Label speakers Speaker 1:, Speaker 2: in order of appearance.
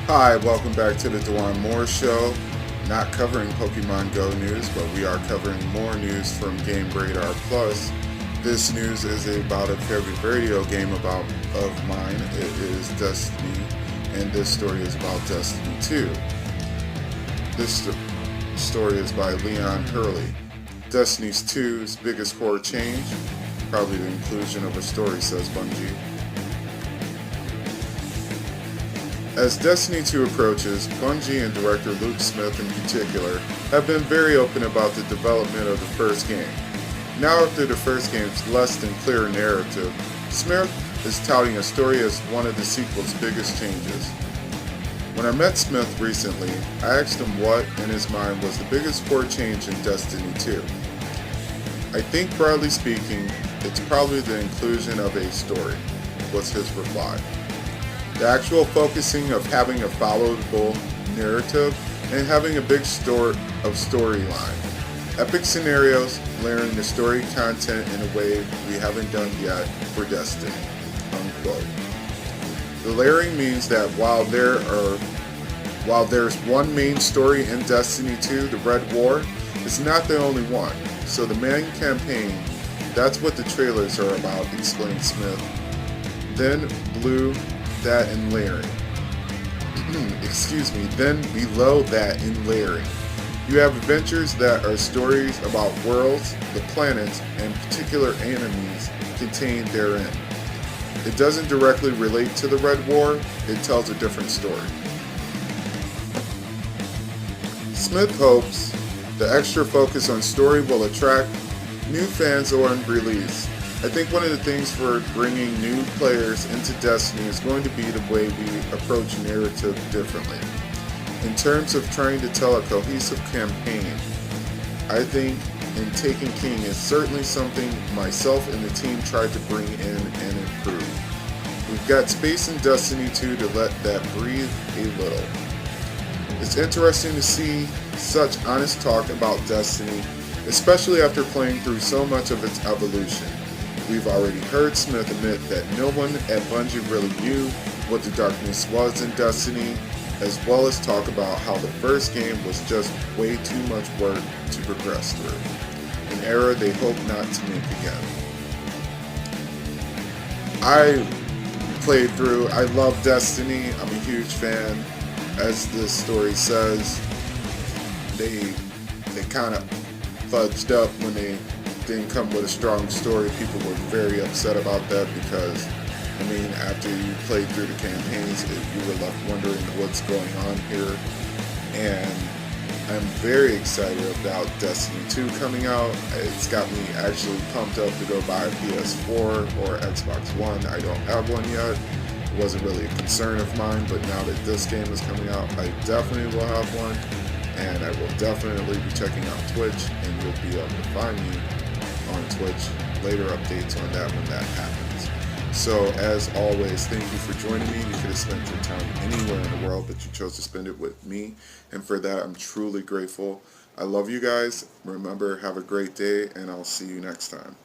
Speaker 1: Hi, welcome back to the Dewan Moore Show. Not covering Pokemon Go news, but we are covering more news from gamesradar. Plus, this news is about a favorite video game of mine. It is Destiny, and this story is about Destiny 2. This story is by Leon Hurley. Destiny 2's biggest core change, probably the inclusion of a story, says Bungie. As Destiny 2 approaches, Bungie and director Luke Smith in particular have been very open about the development of the first game. Now after the first game's less than clear narrative, Smith is touting a story as one of the sequel's biggest changes. When I met Smith recently, I asked him what, in his mind, was the biggest core change in Destiny 2. I think broadly speaking, it's probably the inclusion of a story, was his reply. The actual focusing of having a followable narrative and having a big storyline. Epic scenarios, layering the story content in a way we haven't done yet for Destiny. Unquote. The layering means that while there's one main story in Destiny 2, the Red War, it's not the only one. So the main campaign, that's what the trailers are about, explained Smith. Then that in layering. Then below that in layering, you have adventures that are stories about worlds, the planets, and particular enemies contained therein. It doesn't directly relate to the Red War, it tells a different story. Smith hopes the extra focus on story will attract new fans on release. I think one of the things for bringing new players into Destiny is going to be the way we approach narrative differently. In terms of trying to tell a cohesive campaign, I think in Taken King is certainly something myself and the team tried to bring in and improve. We've got space in Destiny 2 to let that breathe a little. It's interesting to see such honest talk about Destiny, especially after playing through so much of its evolution. We've already heard Smith admit that no one at Bungie really knew what the darkness was in Destiny, as well as talk about how the first game was just way too much work to progress through, an error they hope not to make again. I played through, I love Destiny, I'm a huge fan. As this story says, they kind of fudged up when they didn't come with a strong story. People were very upset about that because, after you played through the campaigns, you were left wondering what's going on here. And I'm very excited about Destiny 2 coming out. It's got me actually pumped up to go buy a PS4 or Xbox One. I don't have one yet. It wasn't really a concern of mine, but now that this game is coming out, I definitely will have one. And I will definitely be checking out Twitch, and you'll be able to find me on Twitch. Later updates on that when that happens. So as always, thank you for joining me. You could have spent your time anywhere in the world, but you chose to spend it with me, and for that I'm truly grateful. I love you guys. Remember, have a great day, and I'll see you next time.